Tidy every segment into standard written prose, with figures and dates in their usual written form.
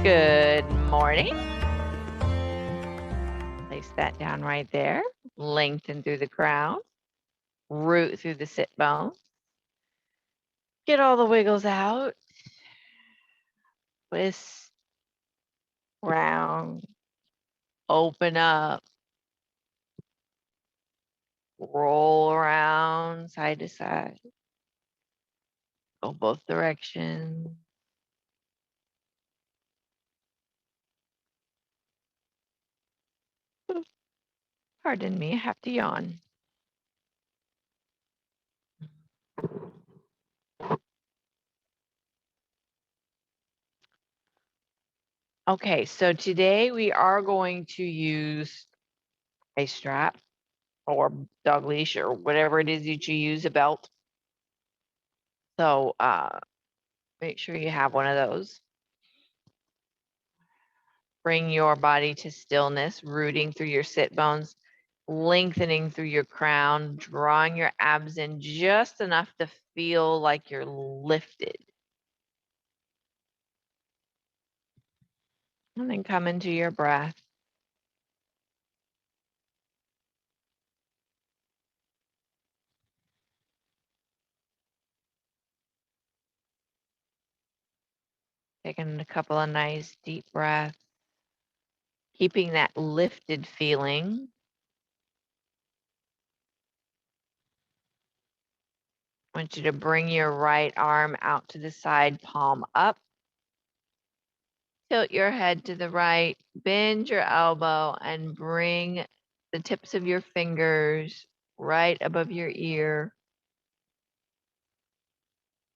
Good morning. Place that down right there. Lengthen through the crown. Root through the sit bone. Get all the wiggles out. Twist. Round. Open up. Roll around side to side. Go both directions. Pardon me, I have to yawn. Okay, so today we are going to use a strap or dog leash or whatever it is that you use, a belt. So make sure you have one of those. Bring your body to stillness, rooting through your sit bones, lengthening through your crown, drawing your abs in just enough to feel like you're lifted. And then come into your breath. Taking a couple of nice deep breaths, keeping that lifted feeling. I want you to bring your right arm out to the side, palm up. Tilt your head to the right, bend your elbow, and bring the tips of your fingers right above your ear.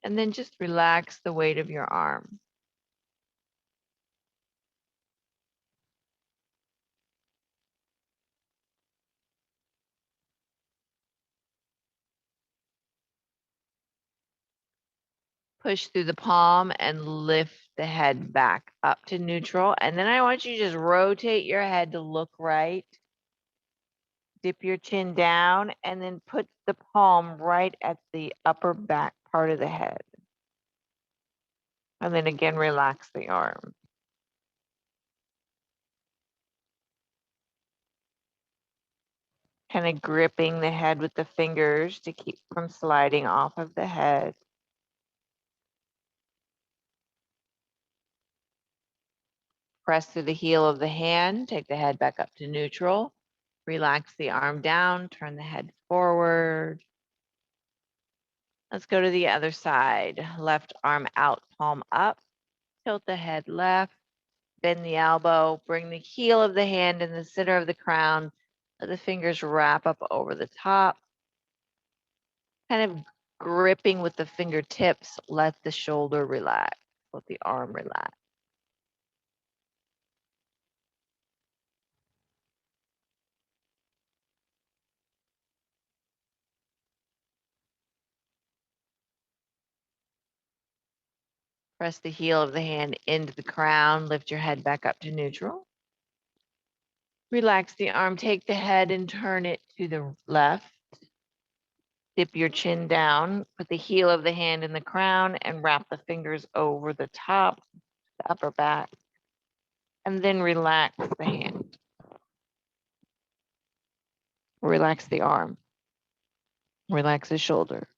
And then just relax the weight of your arm. Push through the palm and lift the head back up to neutral. And then I want you to just rotate your head to look right. Dip your chin down and then put the palm right at the upper back part of the head. And then again, relax the arm. Kind of gripping the head with the fingers to keep from sliding off of the head. Press through the heel of the hand, take the head back up to neutral. Relax the arm down, turn the head forward. Let's go to the other side. Left arm out, palm up. Tilt the head left, bend the elbow, bring the heel of the hand in the center of the crown. Let the fingers wrap up over the top. Kind of gripping with the fingertips, let the shoulder relax, let the arm relax. Press the heel of the hand into the crown, lift your head back up to neutral. Relax the arm, take the head and turn it to the left. Dip your chin down, put the heel of the hand in the crown and wrap the fingers over the top, the upper back, and then relax the hand. Relax the arm. Relax the shoulder.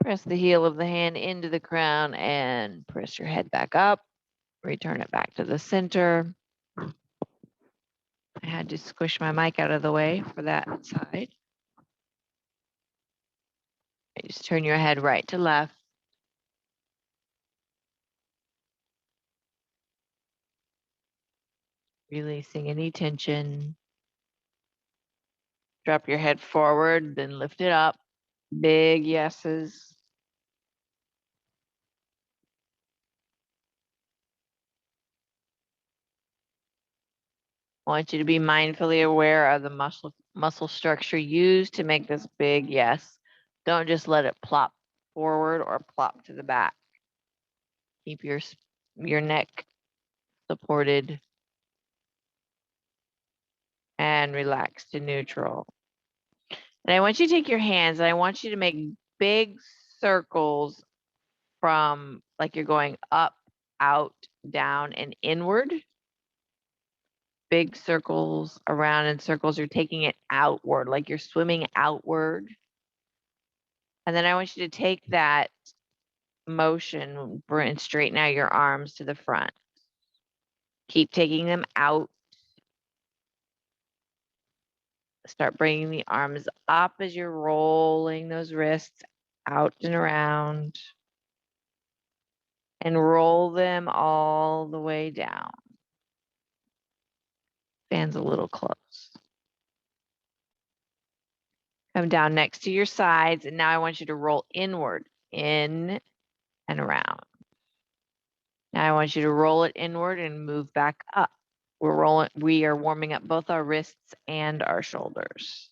Press the heel of the hand into the crown and press your head back up. Return it back to the center. I had to squish my mic out of the way for that side. Just turn your head right to left. Releasing any tension. Drop your head forward, then lift it up. Big yeses. I want you to be mindfully aware of the muscle structure used to make this big yes. Don't just let it plop forward or plop to the back. Keep your neck supported. and relax to neutral. And I want you to take your hands and I want you to make big circles from like you're going up, out, down, and inward. Big circles around in circles. You're taking it outward, like you're swimming outward. And then I want you to take that motion and straighten out your arms to the front. Keep taking them out. Start bringing the arms up as you're rolling those wrists out and around. And roll them all the way down. Fan's a little close. Come down next to your sides, and now I want you to roll inward, in and around. Now I want you to roll it inward and move back up. We are warming up both our wrists and our shoulders.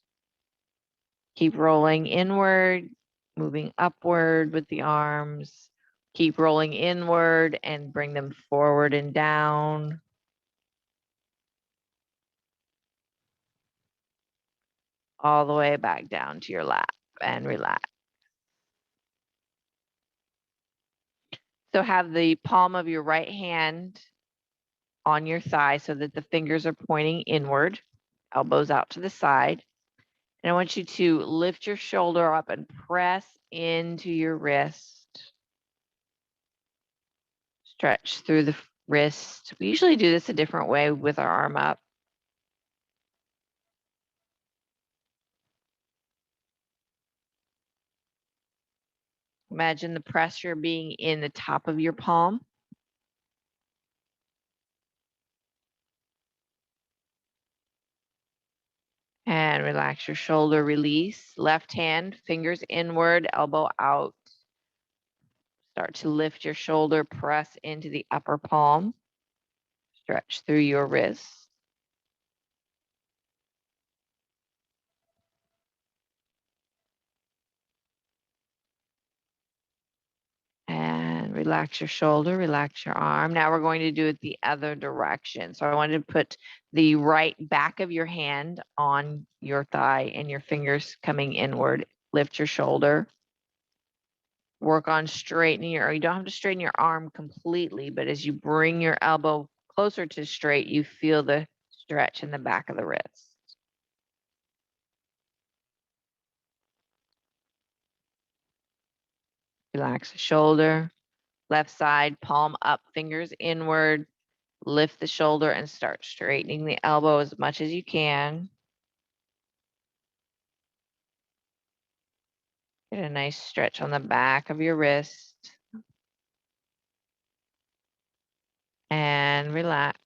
Keep rolling inward, moving upward with the arms. Keep rolling inward and bring them forward and down. All the way back down to your lap and relax. So have the palm of your right hand on your thigh so that the fingers are pointing inward, elbows out to the side. And I want you to lift your shoulder up and press into your wrist. Stretch through the wrist. We usually do this a different way with our arm up. Imagine the pressure being in the top of your palm. And relax your shoulder, release. Left hand, fingers inward, elbow out. Start to lift your shoulder, press into the upper palm. Stretch through your wrist. And relax your shoulder, relax your arm. Now we're going to do it the other direction. So I want to put the right back of your hand on your thigh and your fingers coming inward. Lift your shoulder. Work on straightening you don't have to straighten your arm completely, but as you bring your elbow closer to straight, you feel the stretch in the back of the wrist. Relax the shoulder. Left side, palm up, fingers inward. Lift the shoulder and start straightening the elbow as much as you can. Get a nice stretch on the back of your wrist. And relax.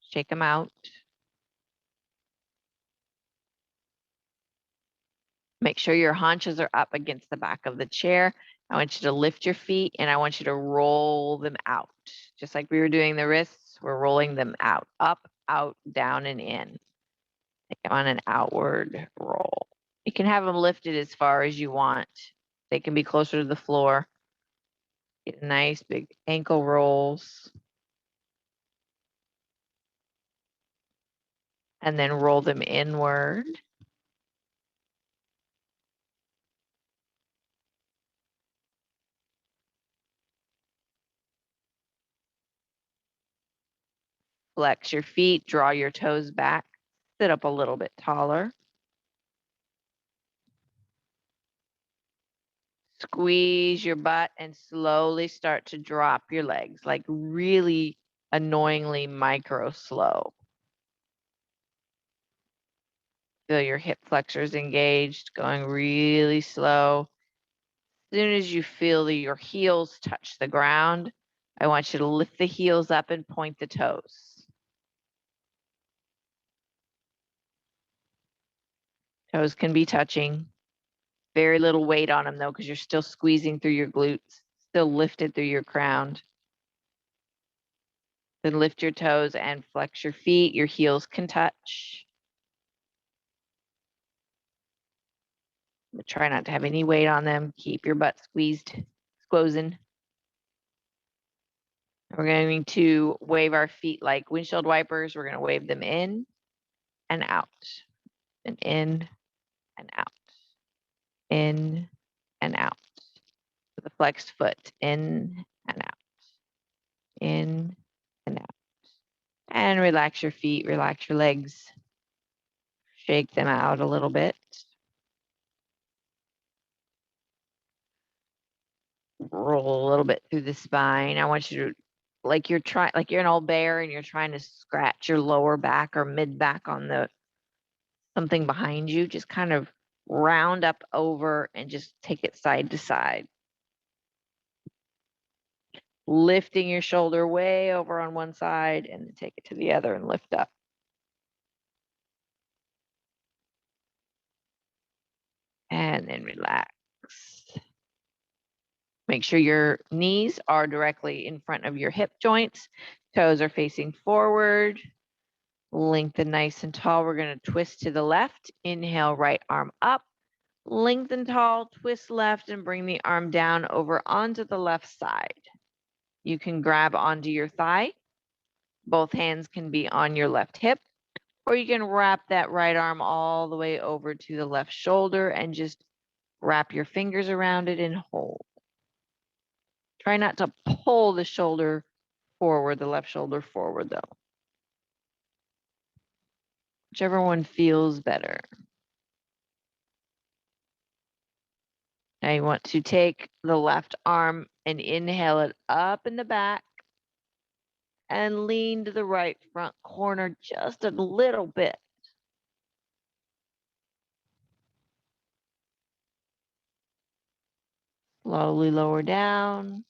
Shake them out. Make sure your haunches are up against the back of the chair. I want you to lift your feet and I want you to roll them out. Just like we were doing the wrists, we're rolling them out. Up, out, down, and in. Take them on an outward roll. You can have them lifted as far as you want. They can be closer to the floor. Get nice big ankle rolls. And then roll them inward. Flex your feet, draw your toes back, sit up a little bit taller. Squeeze your butt and slowly start to drop your legs, like really annoyingly micro slow. Feel your hip flexors engaged, going really slow. As soon as you feel your heels touch the ground, I want you to lift the heels up and point the toes. Toes can be touching. Very little weight on them though, because you're still squeezing through your glutes, still lifted through your crown. Then lift your toes and flex your feet. Your heels can touch. But try not to have any weight on them. Keep your butt squeezing. We're going to wave our feet like windshield wipers. We're going to wave them in and out, and in and out, in and out. With a flexed foot, in and out, in and out. And relax your feet, relax your legs. Shake them out a little bit. Roll a little bit through the spine. I want you to, like you're an old bear and you're trying to scratch your lower back or mid back on the something behind you. Just kind of round up over and just take it side to side. Lifting your shoulder way over on one side and then take it to the other and lift up. And then relax. Make sure your knees are directly in front of your hip joints. Toes are facing forward. Lengthen nice and tall. We're going to twist to the left. Inhale, right arm up. Lengthen tall, twist left, and bring the arm down over onto the left side. You can grab onto your thigh. Both hands can be on your left hip, or you can wrap that right arm all the way over to the left shoulder and just wrap your fingers around it and hold. Try not to pull the shoulder forward, the left shoulder forward though. Whichever one feels better. Now you want to take the left arm and inhale it up in the back and lean to the right front corner just a little bit. Slowly lower down,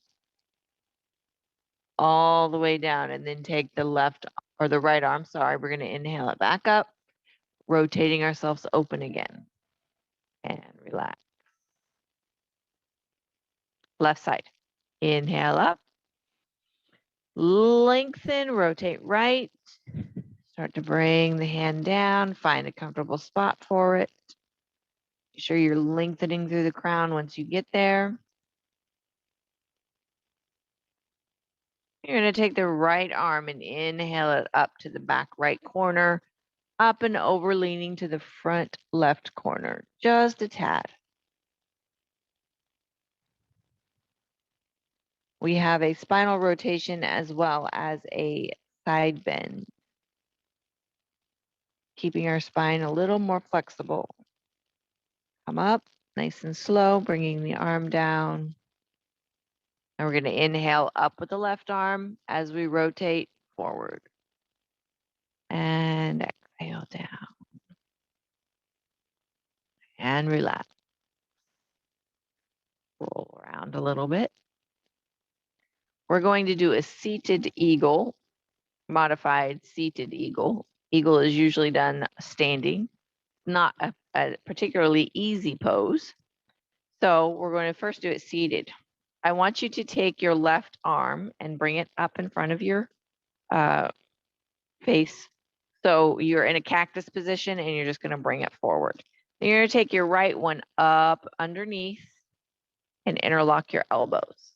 all the way down, and then take the left or the right arm, sorry, we're going to inhale it back up, rotating ourselves open again. And relax. Left side. Inhale up. Lengthen, rotate right. Start to bring the hand down. Find a comfortable spot for it. Make sure you're lengthening through the crown once you get there. You're going to take the right arm and inhale it up to the back right corner, up and over, leaning to the front left corner, just a tad. We have a spinal rotation as well as a side bend, keeping our spine a little more flexible. Come up, nice and slow, bringing the arm down. And we're going to inhale up with the left arm as we rotate forward. And exhale down. And relax. Roll around a little bit. We're going to do a seated eagle, modified seated eagle. Eagle is usually done standing, not a particularly easy pose. So we're going to first do it seated. I want you to take your left arm and bring it up in front of your face. So you're in a cactus position and you're just going to bring it forward. Then you're going to take your right one up underneath and interlock your elbows.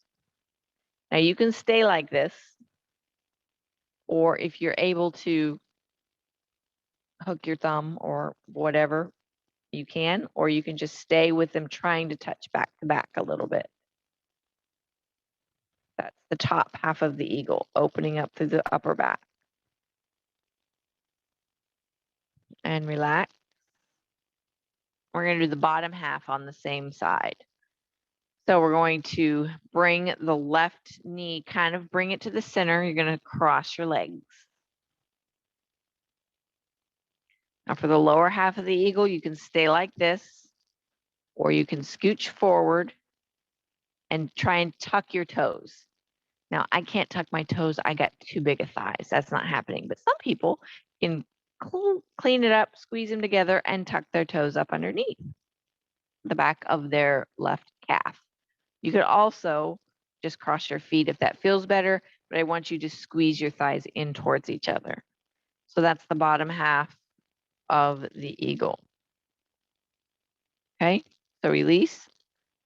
Now you can stay like this, or if you're able to hook your thumb or whatever, you can, or you can just stay with them trying to touch back to back a little bit. That's the top half of the eagle, opening up through the upper back. And relax. We're going to do the bottom half on the same side. So we're going to bring the left knee, kind of bring it to the center. You're going to cross your legs. Now for the lower half of the eagle, you can stay like this, or you can scooch forward and try and tuck your toes. Now I can't tuck my toes. I got too big of thighs. That's not happening. But some people can clean it up, squeeze them together, and tuck their toes up underneath the back of their left calf. You could also just cross your feet if that feels better, but I want you to squeeze your thighs in towards each other. So that's the bottom half of the eagle. Okay, so release.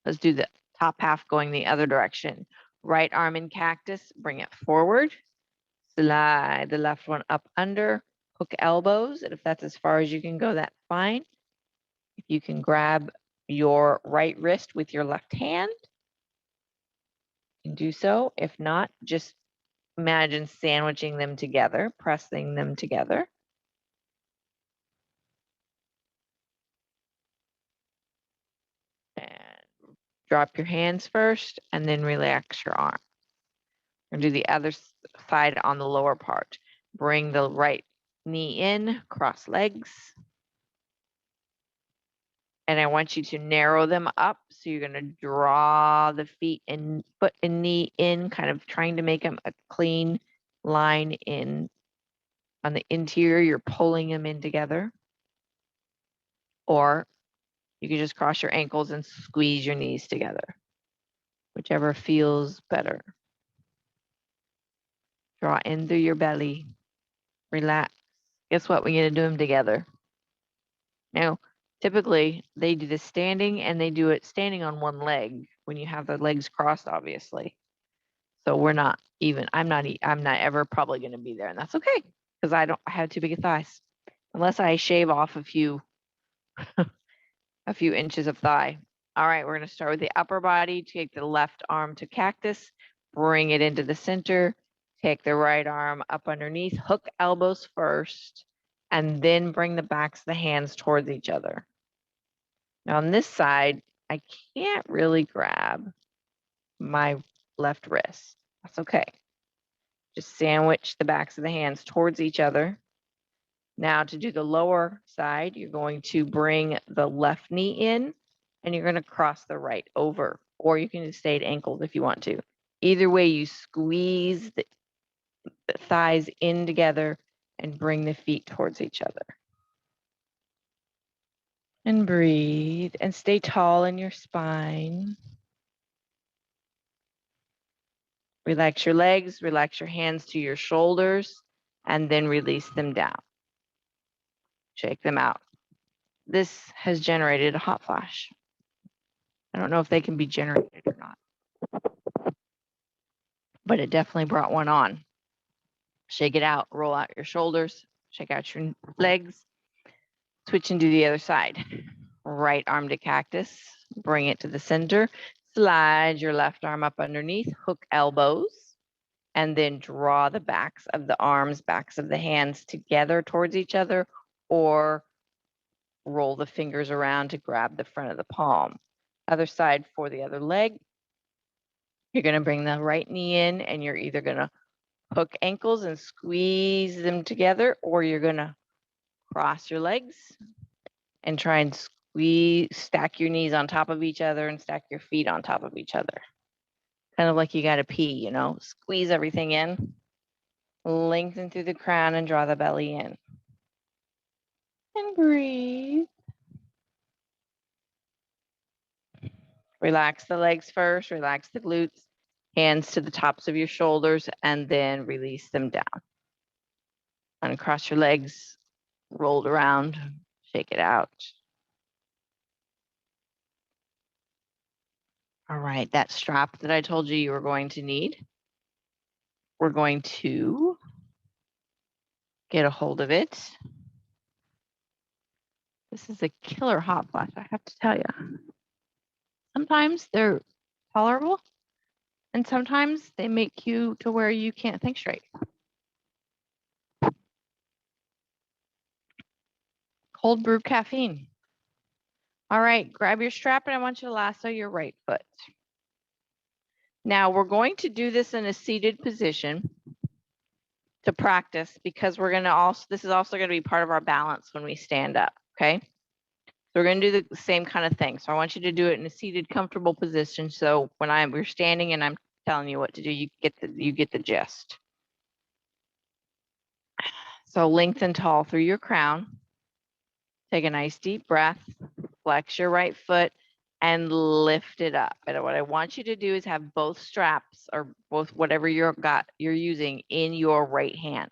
Let's do the top half going the other direction. Right arm in cactus, bring it forward. Slide the left one up under, hook elbows. And if that's as far as you can go, that's fine. If you can grab your right wrist with your left hand, you can do so. If not, just imagine sandwiching them together, pressing them together. And drop your hands first and then relax your arm. We're going to do the other side on the lower part. Bring the right knee in, cross legs. And I want you to narrow them up. So you're going to draw the feet and foot and knee in, kind of trying to make them a clean line in on the interior. You're pulling them in together. Or you can just cross your ankles and squeeze your knees together, whichever feels better. Draw in through your belly. Relax. Guess what? We're going to do them together. Now, typically they do this standing, and they do it standing on one leg when you have the legs crossed, obviously. So we're not even, I'm not ever probably going to be there, and that's okay because I have too big of thighs unless I shave off a few inches of thigh. All right, we're going to start with the upper body. Take the left arm to cactus, bring it into the center. Take the right arm up underneath, hook elbows first, and then bring the backs of the hands towards each other. Now on this side, I can't really grab my left wrist. That's okay. Just sandwich the backs of the hands towards each other. Now to do the lower side, you're going to bring the left knee in, and you're going to cross the right over, or you can just stay at ankles if you want to. Either way, you squeeze the thighs in together and bring the feet towards each other. And breathe and stay tall in your spine. Relax your legs, relax your hands to your shoulders, and then release them down. Shake them out. This has generated a hot flash. I don't know if they can be generated or not, but it definitely brought one on. Shake it out, roll out your shoulders, shake out your legs, switch into the other side. Right arm to cactus, bring it to the center, slide your left arm up underneath, hook elbows, and then draw the backs of the arms, backs of the hands together towards each other, or roll the fingers around to grab the front of the palm. Other side for the other leg. You're going to bring the right knee in, and you're either going to hook ankles and squeeze them together, or you're going to cross your legs and try and stack your knees on top of each other and stack your feet on top of each other. Kind of like you got to pee, you know, squeeze everything in, lengthen through the crown and draw the belly in. And breathe. Relax the legs first, relax the glutes, hands to the tops of your shoulders, and then release them down. Uncross your legs, rolled around, shake it out. All right, that strap that I told you were going to need, we're going to get a hold of it. This is a killer hot flash, I have to tell you. Sometimes they're tolerable, and sometimes they make you to where you can't think straight. Cold brew caffeine. All right, grab your strap, and I want you to lasso your right foot. Now we're going to do this in a seated position to practice, because we're going to also, this is also going to be part of our balance when we stand up, okay? So we're going to do the same kind of thing. So I want you to do it in a seated, comfortable position. So when we're standing and I'm telling you what to do, you get the gist. So lengthen tall through your crown. Take a nice deep breath. Flex your right foot and lift it up. And what I want you to do is have both straps, or both whatever you're using, in your right hand.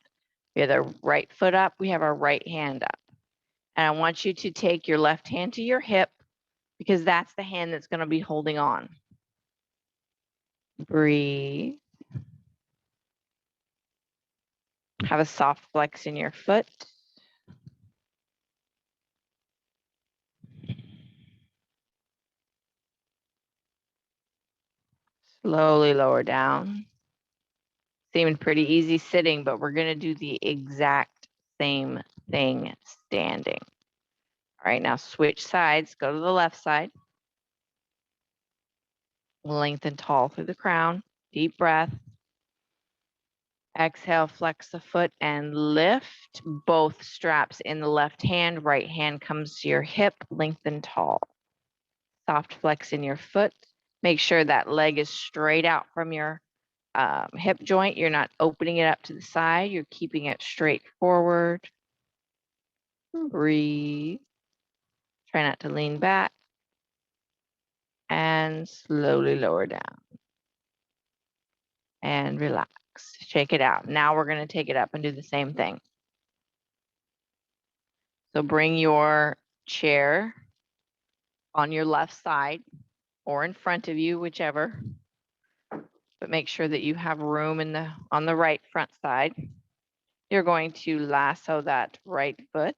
We have the right foot up. We have our right hand up. And I want you to take your left hand to your hip, because that's the hand that's going to be holding on. Breathe. Have a soft flex in your foot. Slowly lower down. Seemed pretty easy sitting, but we're going to do the exact same thing standing. All right, now switch sides. Go to the left side. Lengthen tall through the crown. Deep breath. Exhale, flex the foot and lift both straps in the left hand. Right hand comes to your hip. Lengthen tall. Soft flex in your foot. Make sure that leg is straight out from your hip joint. You're not opening it up to the side. You're keeping it straight forward. Breathe. Try not to lean back. And slowly lower down. And relax. Shake it out. Now we're going to take it up and do the same thing. So bring your chair on your left side or in front of you, whichever. But make sure that you have room on the right front side. You're going to lasso that right foot.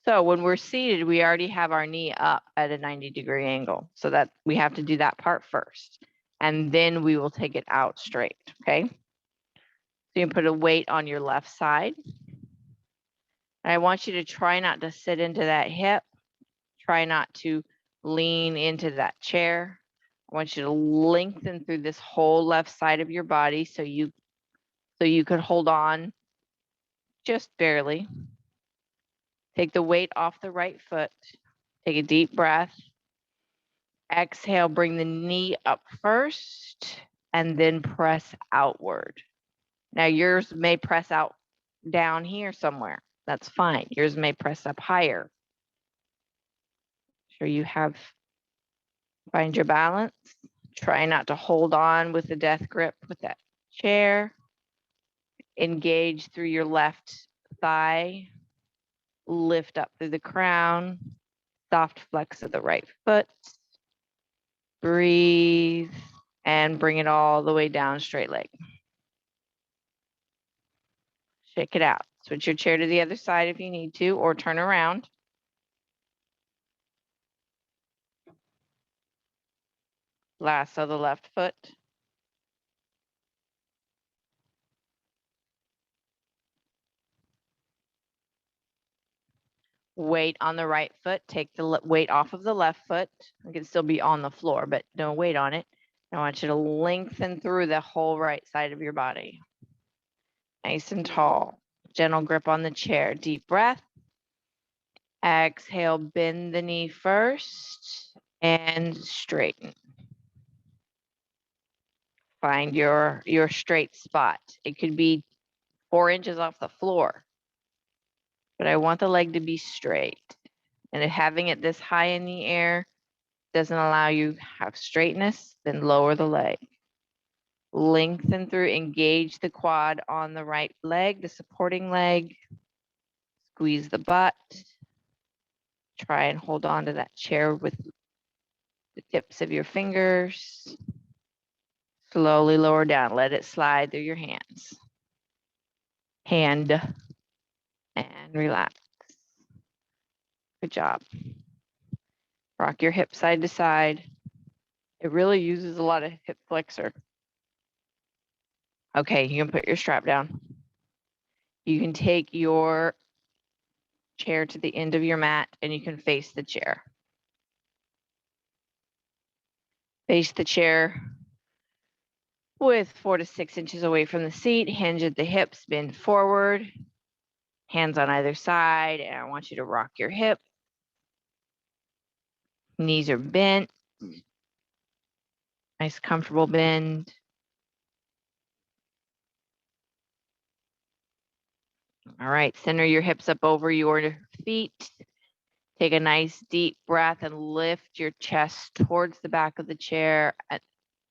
So when we're seated, we already have our knee up at a 90-degree angle. So that we have to do that part first. And then we will take it out straight, okay? So you can put a weight on your left side. And I want you to try not to sit into that hip. Try not to lean into that chair. I want you to lengthen through this whole left side of your body so you could hold on just barely. Take the weight off the right foot. Take a deep breath. Exhale, bring the knee up first and then press outward. Now yours may press out down here somewhere. That's fine. Yours may press up higher. Sure you find your balance. Try not to hold on with the death grip with that chair. Engage through your left thigh. Lift up through the crown. Soft flex of the right foot. Breathe and bring it all the way down, straight leg. Shake it out. Switch your chair to the other side if you need to, or turn around. Lasso the left foot. Weight on the right foot. Take the weight off of the left foot. It can still be on the floor, but no weight on it. I want you to lengthen through the whole right side of your body. Nice and tall. Gentle grip on the chair. Deep breath. Exhale, bend the knee first and straighten. Find your straight spot. It could be 4 inches off the floor, but I want the leg to be straight. And if having it this high in the air doesn't allow you to have straightness, then lower the leg. Lengthen through, engage the quad on the right leg, the supporting leg. Squeeze the butt. Try and hold on to that chair with the tips of your fingers. Slowly lower down. Let it slide through your hands. Hand and relax. Good job. Rock your hip side to side. It really uses a lot of hip flexor. Okay, you can put your strap down. You can take your chair to the end of your mat and you can face the chair. Face the chair with 4 to 6 inches away from the seat. Hinge at the hips, bend forward. Hands on either side, and I want you to rock your hip. Knees are bent. Nice comfortable bend. All right, center your hips up over your feet. Take a nice deep breath and lift your chest towards the back of the chair. And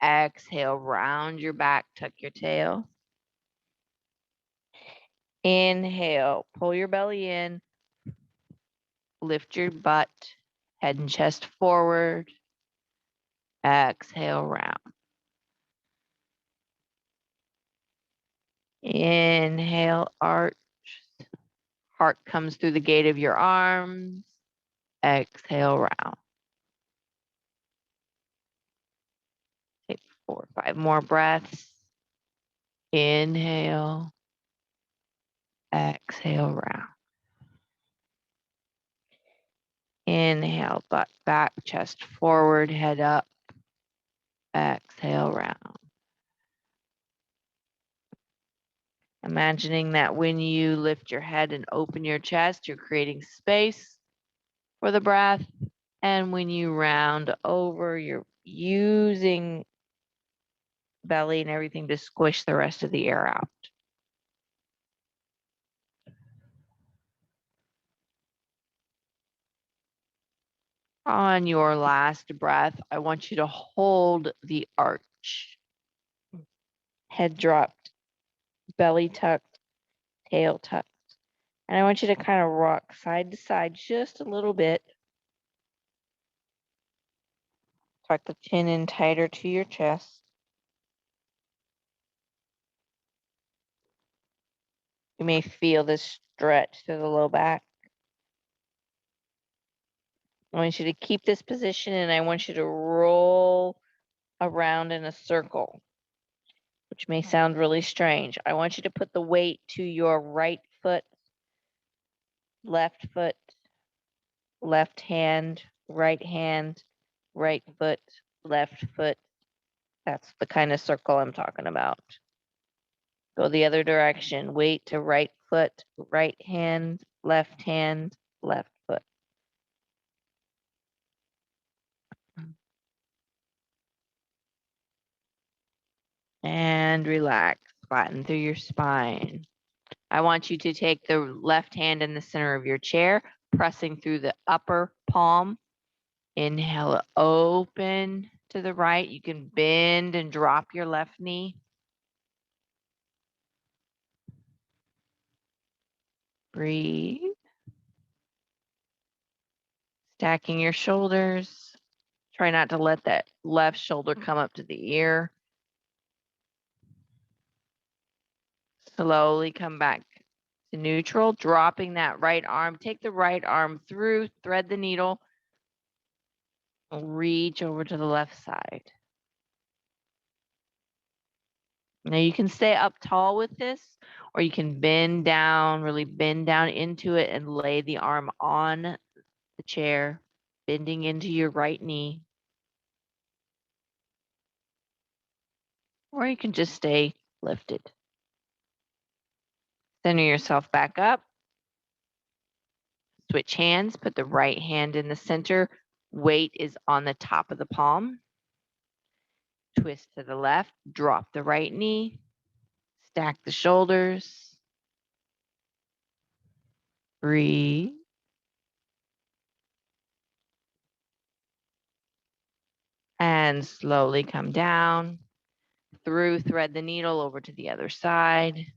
exhale, round your back, tuck your tail. Inhale, pull your belly in. Lift your butt, head and chest forward. Exhale, round. Inhale, arch. Heart comes through the gate of your arms. Exhale, round. 5 more breaths. Inhale, exhale, round. Inhale, butt back, chest forward, head up. Exhale, round. Imagining that when you lift your head and open your chest, you're creating space for the breath. And when you round over, you're using belly and everything to squish the rest of the air out. On your last breath, I want you to hold the arch. Head dropped, belly tucked, tail tucked. And I want you to kind of rock side to side just a little bit. Tuck the chin in tighter to your chest. You may feel this stretch through the low back. I want you to keep this position and I want you to roll around in a circle, which may sound really strange. I want you to put the weight to your right foot, left hand, right foot, left foot. That's the kind of circle I'm talking about. Go the other direction. Weight to right foot, right hand, left foot. And relax. Flatten through your spine. I want you to take the left hand in the center of your chair, pressing through the upper palm. Inhale, open to the right. You can bend and drop your left knee. Breathe. Stacking your shoulders. Try not to let that left shoulder come up to the ear. Slowly come back to neutral, dropping that right arm. Take the right arm through, thread the needle, reach over to the left side. Now you can stay up tall with this, or you can bend down, really bend down into it and lay the arm on the chair, bending into your right knee. Or you can just stay lifted. Center yourself back up. Switch hands, put the right hand in the center. Weight is on the top of the palm. Twist to the left, drop the right knee, stack the shoulders. Breathe. And slowly come down. Through, thread the needle over to the other side.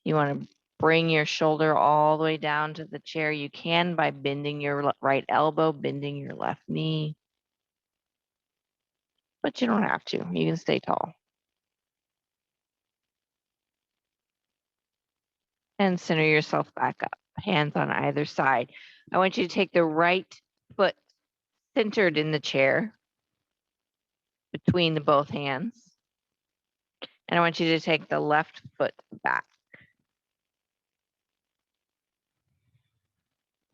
You want to bring your shoulder all the way down to the chair. You can by bending your right elbow, bending your left knee. But you don't have to. You can stay tall. And center yourself back up. Hands on either side. I want you to take the right foot centered in the chair between the both hands. And I want you to take the left foot back.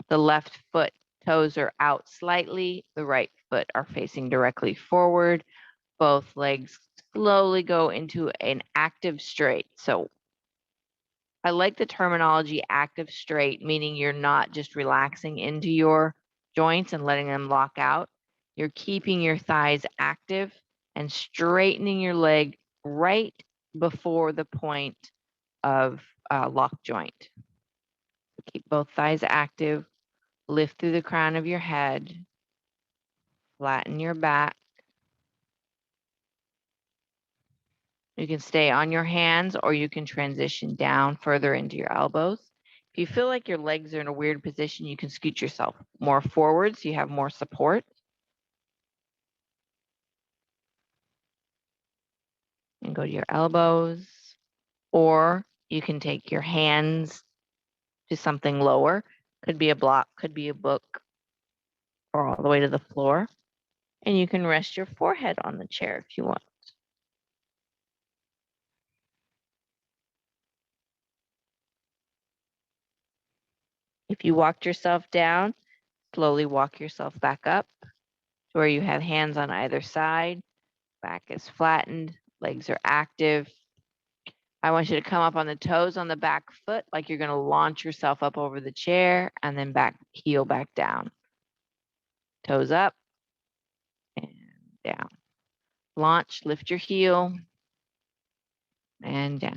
The left foot toes are out slightly. The right foot are facing directly forward. Both legs slowly go into an active straight. So I like the terminology active straight, meaning you're not just relaxing into your joints and letting them lock out. You're keeping your thighs active and straightening your leg right before the point of lock joint. Keep both thighs active. Lift through the crown of your head. Flatten your back. You can stay on your hands or you can transition down further into your elbows. If you feel like your legs are in a weird position, you can scoot yourself more forward so you have more support. And go to your elbows. Or you can take your hands to something lower. Could be a block, could be a book, or all the way to the floor. And you can rest your forehead on the chair if you want. If you walked yourself down, slowly walk yourself back up to where you have hands on either side. Back is flattened, legs are active. I want you to come up on the toes on the back foot like you're going to launch yourself up over the chair and then back, heel back down. Toes up and down. Launch, lift your heel and down.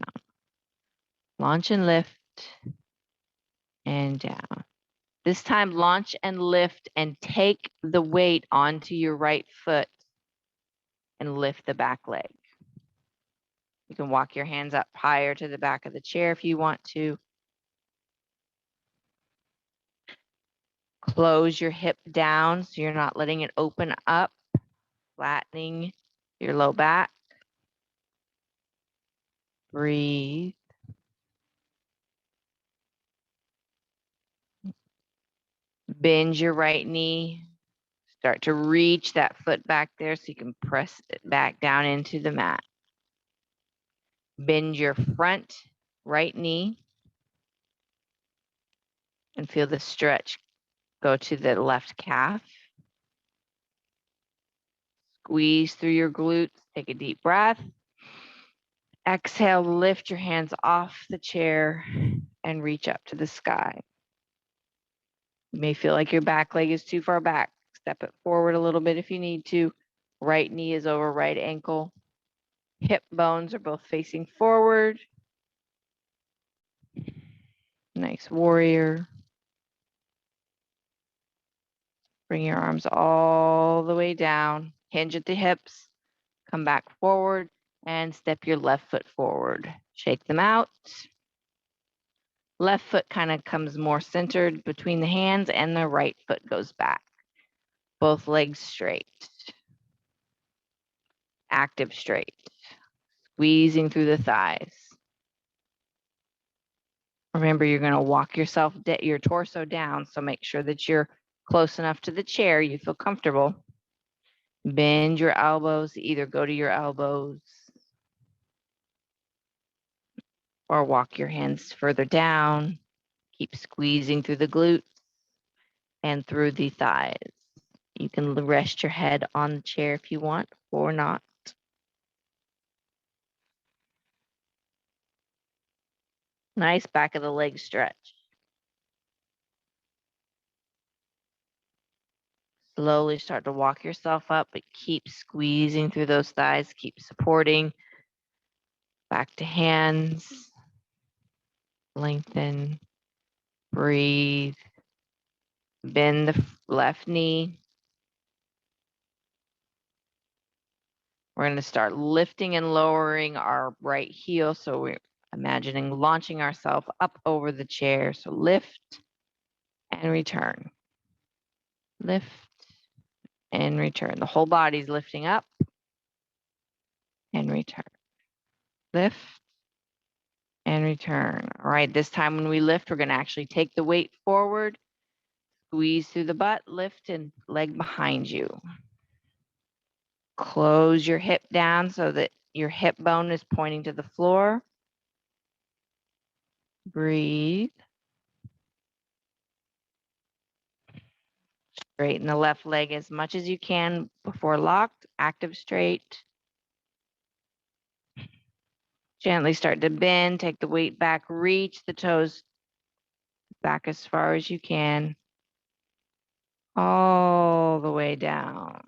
Launch and lift and down. This time, launch and lift and take the weight onto your right foot and lift the back leg. You can walk your hands up higher to the back of the chair if you want to. Close your hip down so you're not letting it open up, flattening your low back. Breathe. Bend your right knee. Start to reach that foot back there so you can press it back down into the mat. Bend your front right knee and feel the stretch go to the left calf. Squeeze through your glutes. Take a deep breath. Exhale, lift your hands off the chair and reach up to the sky. You may feel like your back leg is too far back. Step it forward a little bit if you need to. Right knee is over right ankle. Hip bones are both facing forward. Nice warrior. Bring your arms all the way down. Hinge at the hips. Come back forward and step your left foot forward. Shake them out. Left foot kind of comes more centered between the hands and the right foot goes back. Both legs straight. Active straight. Squeezing through the thighs. Remember, you're going to walk yourself, your torso down, so make sure that you're close enough to the chair you feel comfortable. Bend your elbows, either go to your elbows or walk your hands further down. Keep squeezing through the glutes and through the thighs. You can rest your head on the chair if you want or not. Nice back of the leg stretch. Slowly start to walk yourself up, but keep squeezing through those thighs. Keep supporting. Back to hands. Lengthen. Breathe. Bend the left knee. We're going to start lifting and lowering our right heel. So we're imagining launching ourselves up over the chair. So lift and return. Lift and return. The whole body's lifting up and return. Lift and return. All right, this time when we lift, we're going to actually take the weight forward, squeeze through the butt, lift and leg behind you. Close your hip down so that your hip bone is pointing to the floor. Breathe. Straighten the left leg as much as you can before locked, active straight. Gently start to bend, take the weight back, reach the toes back as far as you can. All the way down.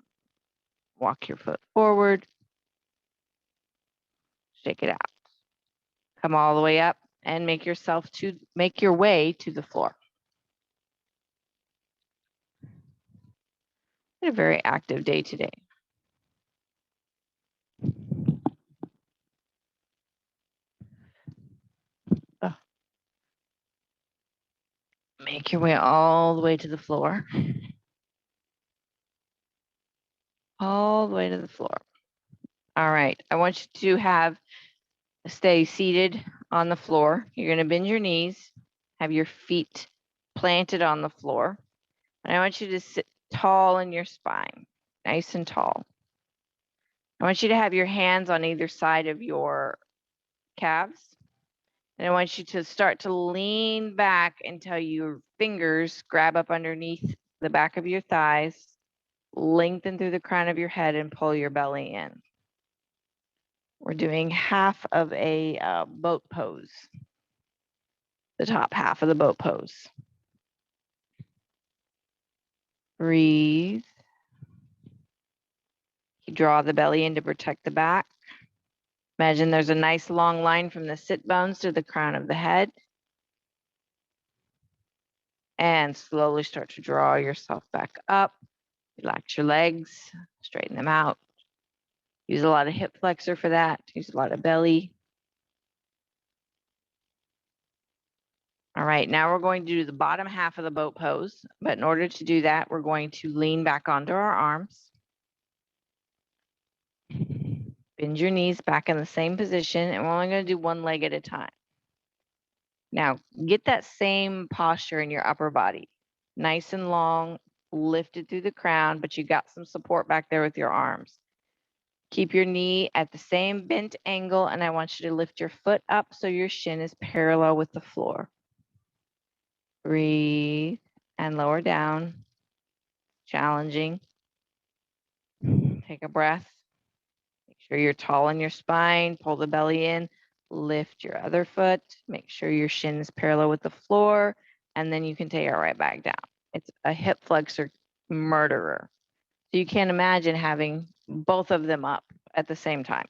Walk your foot forward. Shake it out. Come all the way up and make your way to the floor. A very active day today. Make your way all the way to the floor. All the way to the floor. All right. I want you to stay seated on the floor. You're going to bend your knees, have your feet planted on the floor. And I want you to sit tall in your spine, nice and tall. I want you to have your hands on either side of your calves. And I want you to start to lean back until your fingers grab up underneath the back of your thighs, lengthen through the crown of your head, and pull your belly in. We're doing half of a boat pose, the top half of the boat pose. Breathe. You draw the belly in to protect the back. Imagine there's a nice long line from the sit bones to the crown of the head. And slowly start to draw yourself back up. Relax your legs, straighten them out. Use a lot of hip flexor for that. Use a lot of belly. All right, now we're going to do the bottom half of the boat pose. But in order to do that, we're going to lean back onto our arms. Bend your knees back in the same position, and we're only going to do one leg at a time. Now, get that same posture in your upper body. Nice and long, lifted through the crown, but you got some support back there with your arms. Keep your knee at the same bent angle, and I want you to lift your foot up so your shin is parallel with the floor. Breathe and lower down. Challenging. Take a breath. Make sure you're tall in your spine. Pull the belly in. Lift your other foot. Make sure your shin is parallel with the floor, and then you can take it right back down. It's a hip flexor murderer. So you can't imagine having both of them up at the same time.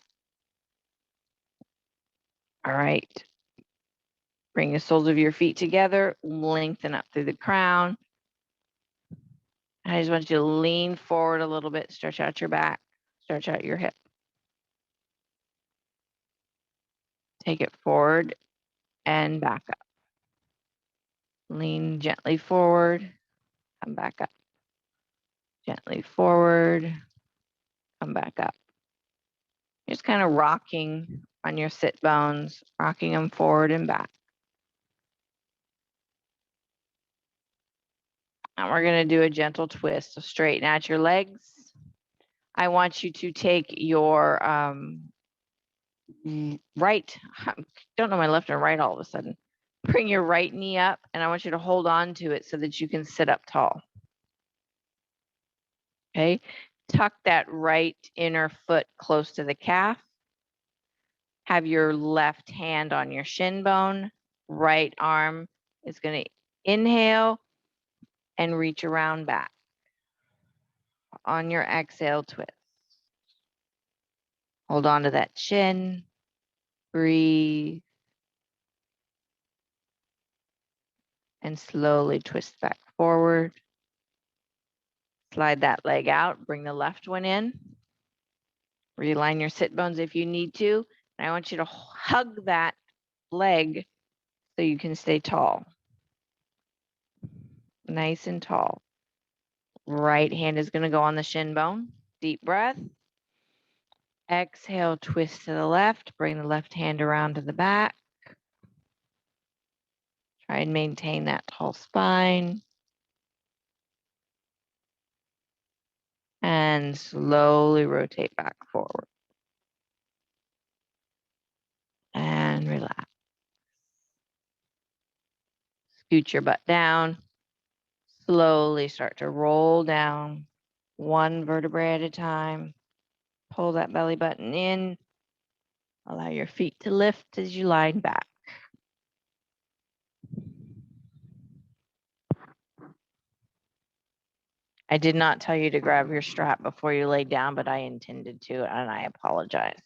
All right. Bring the soles of your feet together, lengthen up through the crown. I just want you to lean forward a little bit, stretch out your back, stretch out your hip. Take it forward and back up. Lean gently forward, come back up. Gently forward, come back up. Just kind of rocking on your sit bones, rocking them forward and back. And we're going to do a gentle twist. So straighten out your legs. I want you to take your right, I don't know my left and right all of a sudden. Bring your right knee up, and I want you to hold on to it so that you can sit up tall. Okay, tuck that right inner foot close to the calf. Have your left hand on your shin bone. Right arm is going to inhale and reach around back. On your exhale, twist. Hold on to that chin. Breathe. And slowly twist back forward. Slide that leg out. Bring the left one in. Realign your sit bones if you need to. And I want you to hug that leg so you can stay tall. Nice and tall. Right hand is going to go on the shin bone. Deep breath. Exhale, twist to the left. Bring the left hand around to the back. Try and maintain that tall spine. And slowly rotate back forward. And relax. Scoot your butt down. Slowly start to roll down, one vertebrae at a time. Pull that belly button in. Allow your feet to lift as you lie back. I did not tell you to grab your strap before you lay down, but I intended to, and I apologize.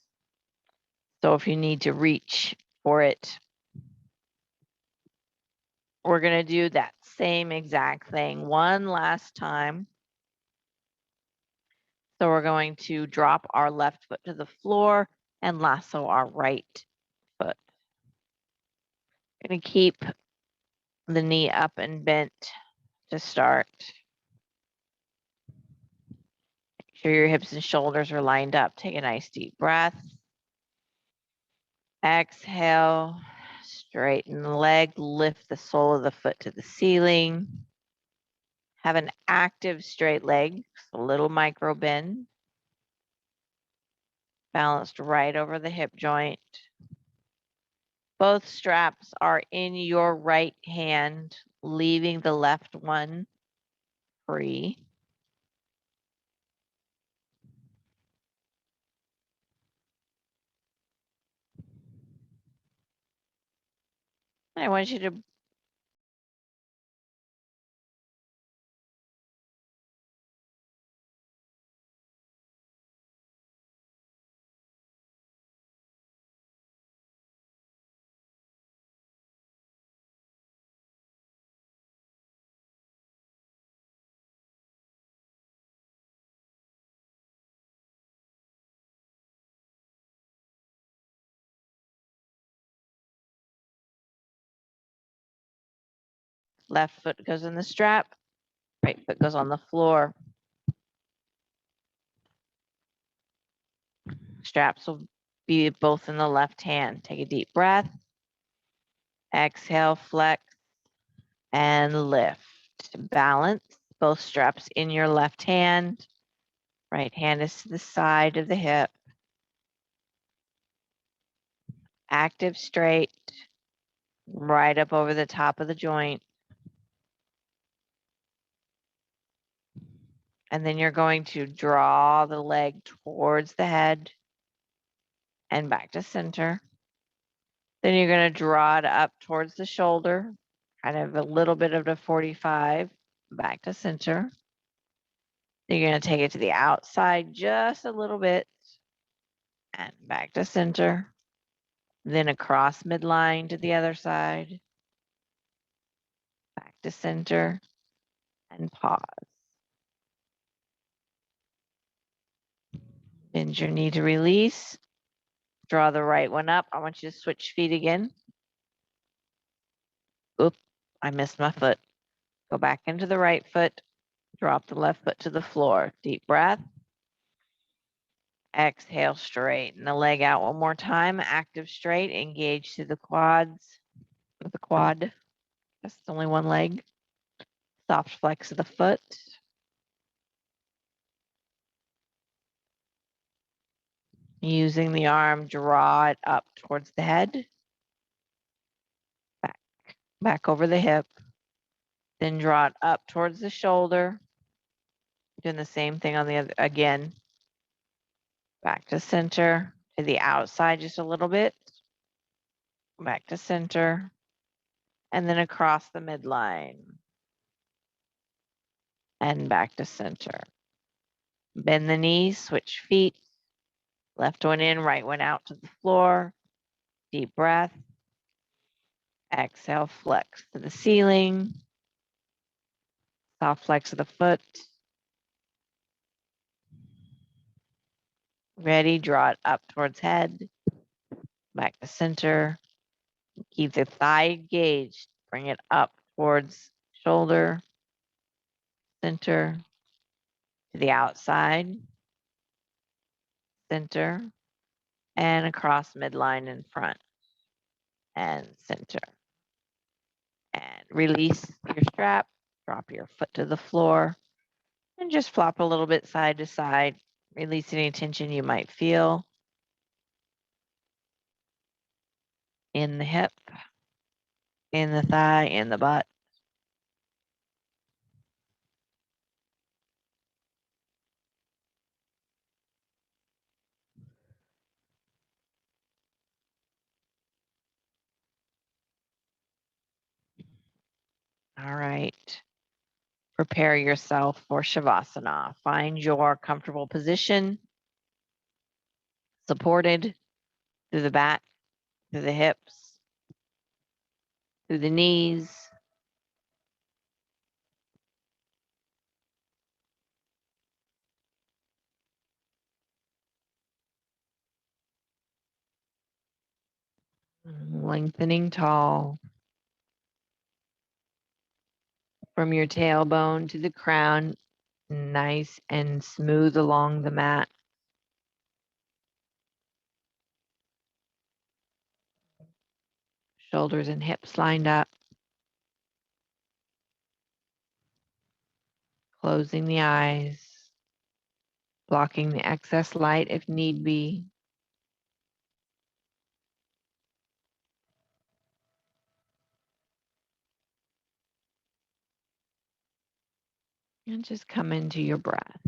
So if you need to reach for it, we're going to do that same exact thing one last time. So we're going to drop our left foot to the floor and lasso our right foot. Going to keep the knee up and bent to start. Make sure your hips and shoulders are lined up. Take a nice deep breath. Exhale, straighten the leg, lift the sole of the foot to the ceiling. Have an active straight leg, a little micro bend. Balanced right over the hip joint. Both straps are in your right hand, leaving the left one free. I want you to left foot goes in the strap, right foot goes on the floor. Straps will be both in the left hand. Take a deep breath. Exhale, flex, and lift. Balance, both straps in your left hand. Right hand is to the side of the hip. Active straight, right up over the top of the joint. And then you're going to draw the leg towards the head and back to center. Then you're going to draw it up towards the shoulder, kind of a little bit of the 45, back to center. Then you're going to take it to the outside just a little bit and back to center. Then across midline to the other side, back to center, and pause. Bend your knee to release. Draw the right one up. I want you to switch feet again. Oop, I missed my foot. Go back into the right foot. Drop the left foot to the floor. Deep breath. Exhale, straighten the leg out one more time. Active straight, engage to the quads. With the quad, that's only one leg. Soft flex of the foot. Using the arm, draw it up towards the head. Back over the hip. Then draw it up towards the shoulder. Doing the same thing on the other, again. Back to center, to the outside just a little bit. Back to center. And then across the midline. And back to center. Bend the knees, switch feet. Left one in, right one out to the floor. Deep breath. Exhale, flex to the ceiling. Soft flex of the foot. Ready, draw it up towards head. Back to center. Keep the thigh engaged. Bring it up towards shoulder. Center. To the outside. Center. And across midline in front. And center. And release your strap. Drop your foot to the floor. And just flop a little bit side to side. Release any tension you might feel in the hip, in the thigh, in the butt. All right. Prepare yourself for Shavasana. Find your comfortable position, supported through the back, through the hips, through the knees. Lengthening tall from your tailbone to the crown, nice and smooth along the mat. Shoulders and hips lined up. Closing the eyes, blocking the excess light if need be. And just come into your breath.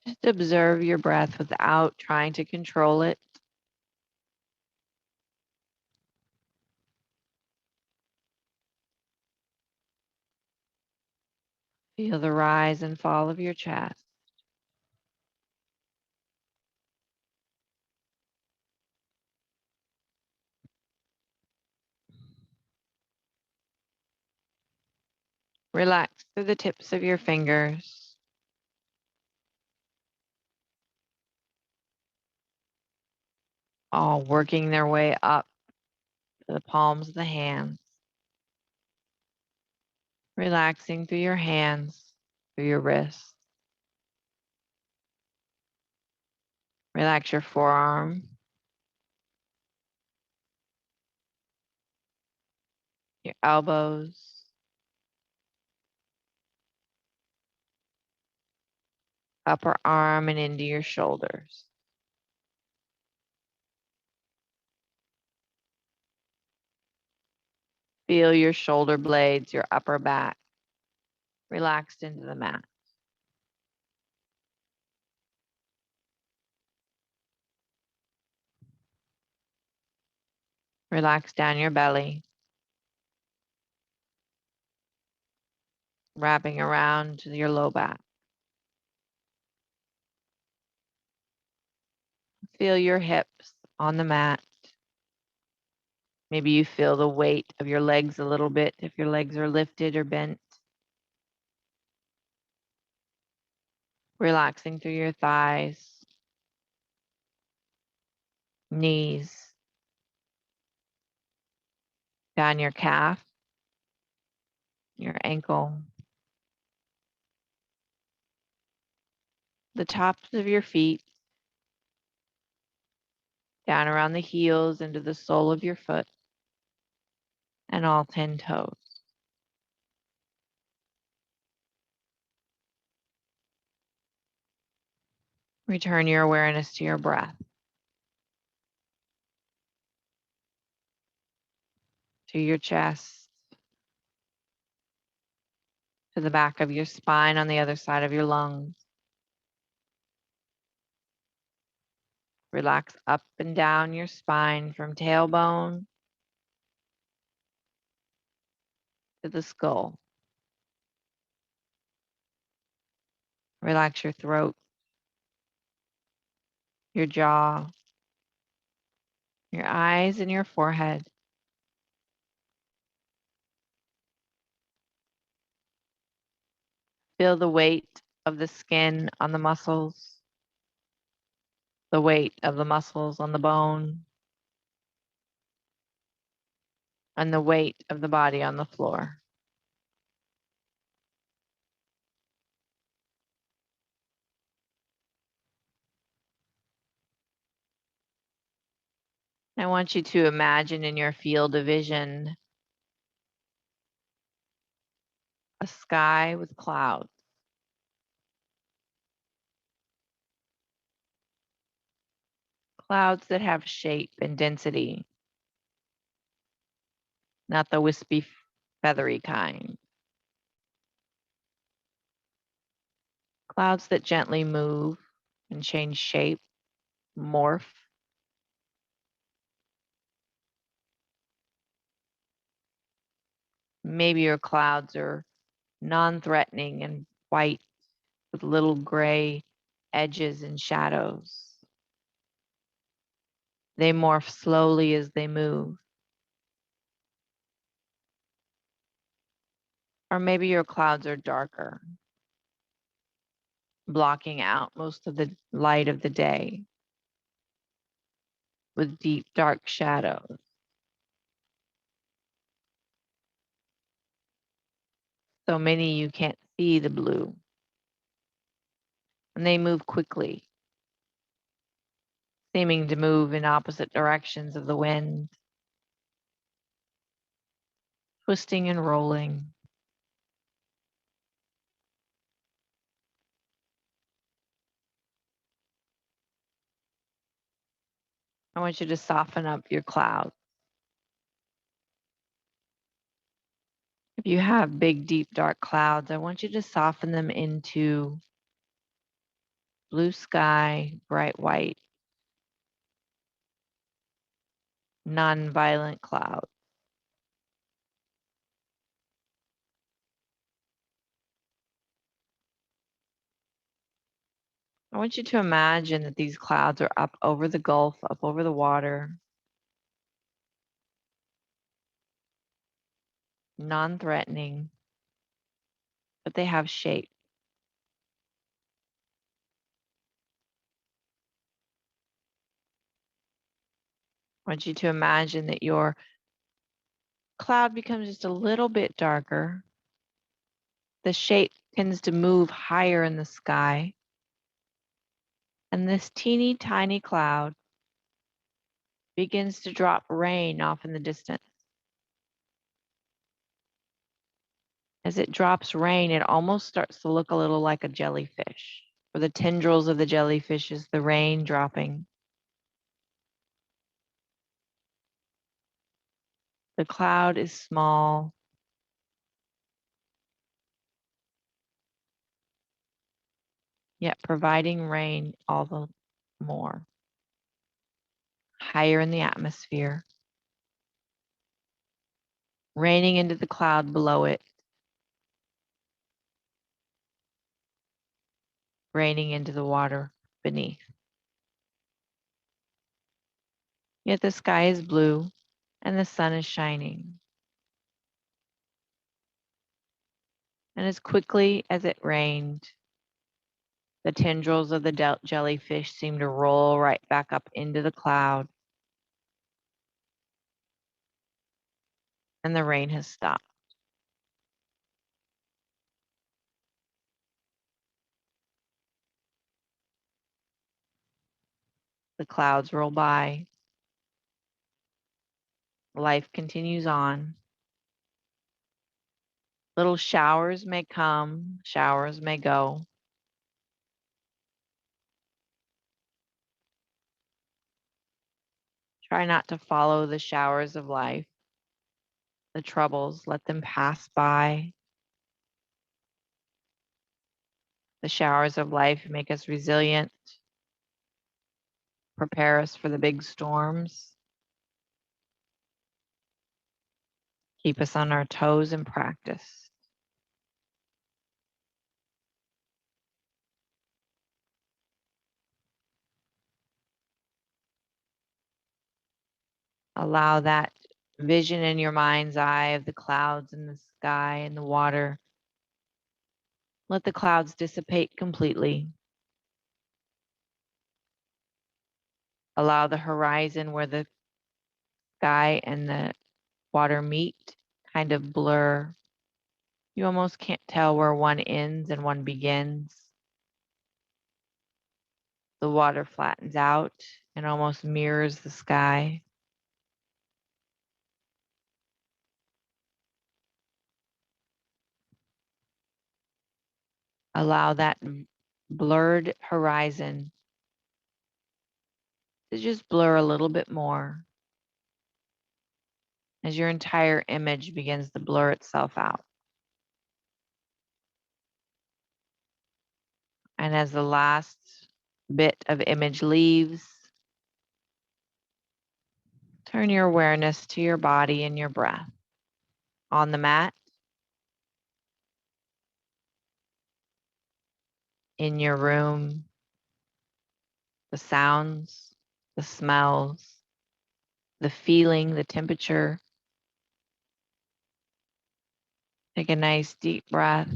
Just observe your breath without trying to control it. Feel the rise and fall of your chest. Relax through the tips of your fingers. All working their way up to the palms of the hands. Relaxing through your hands, through your wrists. Relax your forearm, your elbows, upper arm, and into your shoulders. Feel your shoulder blades, your upper back relaxed into the mat. Relax down your belly, wrapping around to your low back. Feel your hips on the mat. Maybe you feel the weight of your legs a little bit if your legs are lifted or bent. Relaxing through your thighs, knees, down your calf, your ankle, the tops of your feet, down around the heels into the sole of your foot, and all 10 toes. Return your awareness to your breath, to your chest, to the back of your spine on the other side of your lungs. Relax up and down your spine from tailbone to the skull. Relax your throat, your jaw, your eyes, and your forehead. Feel the weight of the skin on the muscles, the weight of the muscles on the bone, and the weight of the body on the floor. I want you to imagine in your field of vision a sky with clouds. Clouds that have shape and density, not the wispy, feathery kind. Clouds that gently move and change shape, morph. Maybe your clouds are non-threatening and white with little gray edges and shadows. They morph slowly as they move. Or maybe your clouds are darker, blocking out most of the light of the day with deep, dark shadows. So many you can't see the blue. And they move quickly, seeming to move in opposite directions of the wind, twisting and rolling. I want you to soften up your cloud. If you have big, deep, dark clouds, I want you to soften them into blue sky, bright white, non-violent cloud. I want you to imagine that these clouds are up over the Gulf, up over the water, non-threatening, but they have shape. I want you to imagine that your cloud becomes just a little bit darker. The shape tends to move higher in the sky. And this teeny tiny cloud begins to drop rain off in the distance. As it drops rain, it almost starts to look a little like a jellyfish. For the tendrils of the jellyfish is the rain dropping. The cloud is small, yet providing rain all the more. Higher in the atmosphere, raining into the cloud below it, raining into the water beneath. Yet the sky is blue and the sun is shining. And as quickly as it rained, the tendrils of the jellyfish seem to roll right back up into the cloud, and the rain has stopped. The clouds roll by. Life continues on. Little showers may come, showers may go. Try not to follow the showers of life, the troubles, let them pass by. The showers of life make us resilient, prepare us for the big storms, keep us on our toes and practice. Allow that vision in your mind's eye of the clouds and the sky and the water. Let the clouds dissipate completely. Allow the horizon where the sky and the water meet kind of blur. You almost can't tell where one ends and one begins. The water flattens out and almost mirrors the sky. Allow that blurred horizon to just blur a little bit more as your entire image begins to blur itself out. And as the last bit of image leaves, turn your awareness to your body and your breath. On the mat, in your room, the sounds, the smells, the feeling, the temperature. Take a nice deep breath.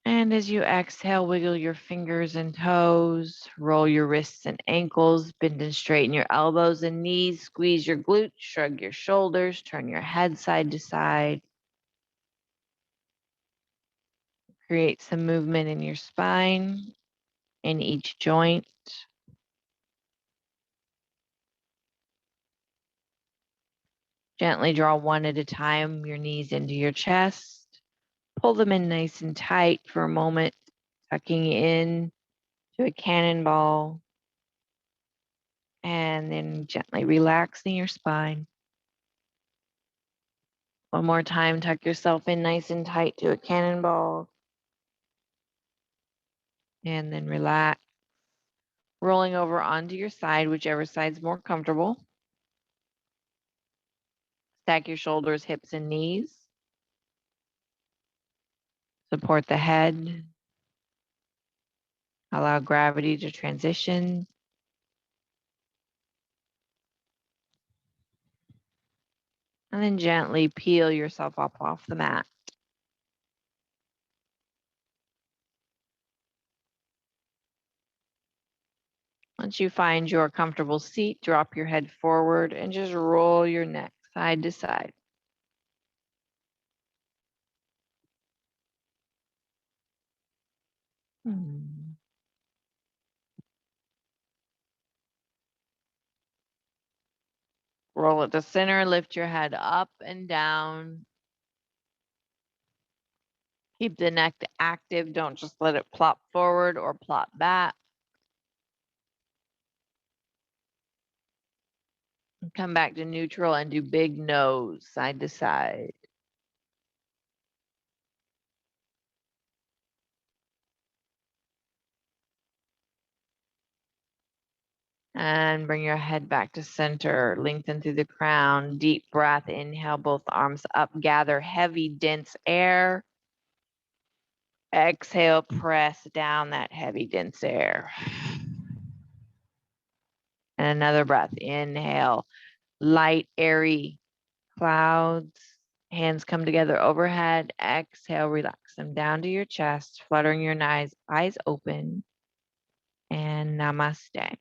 And as you exhale, wiggle your fingers and toes, roll your wrists and ankles, bend and straighten your elbows and knees, squeeze your glutes, shrug your shoulders, turn your head side to side. Create some movement in your spine, in each joint. Gently draw one at a time your knees into your chest. Pull them in nice and tight for a moment, tucking in to a cannonball. And then gently relaxing your spine. One more time, tuck yourself in nice and tight to a cannonball. And then relax. Rolling over onto your side, whichever side's more comfortable. Stack your shoulders, hips, and knees. Support the head. Allow gravity to transition. And then gently peel yourself up off the mat. Once you find your comfortable seat, drop your head forward and just roll your neck side to side. Roll at the center, lift your head up and down. Keep the neck active. Don't just let it plop forward or plop back. Come back to neutral and do big nose, side to side. And bring your head back to center. Lengthen through the crown. Deep breath. Inhale, both arms up. Gather heavy, dense air. Exhale, press down that heavy, dense air. And another breath. Inhale, light, airy clouds. Hands come together overhead. Exhale, relax them down to your chest, fluttering your eyes open. And namaste.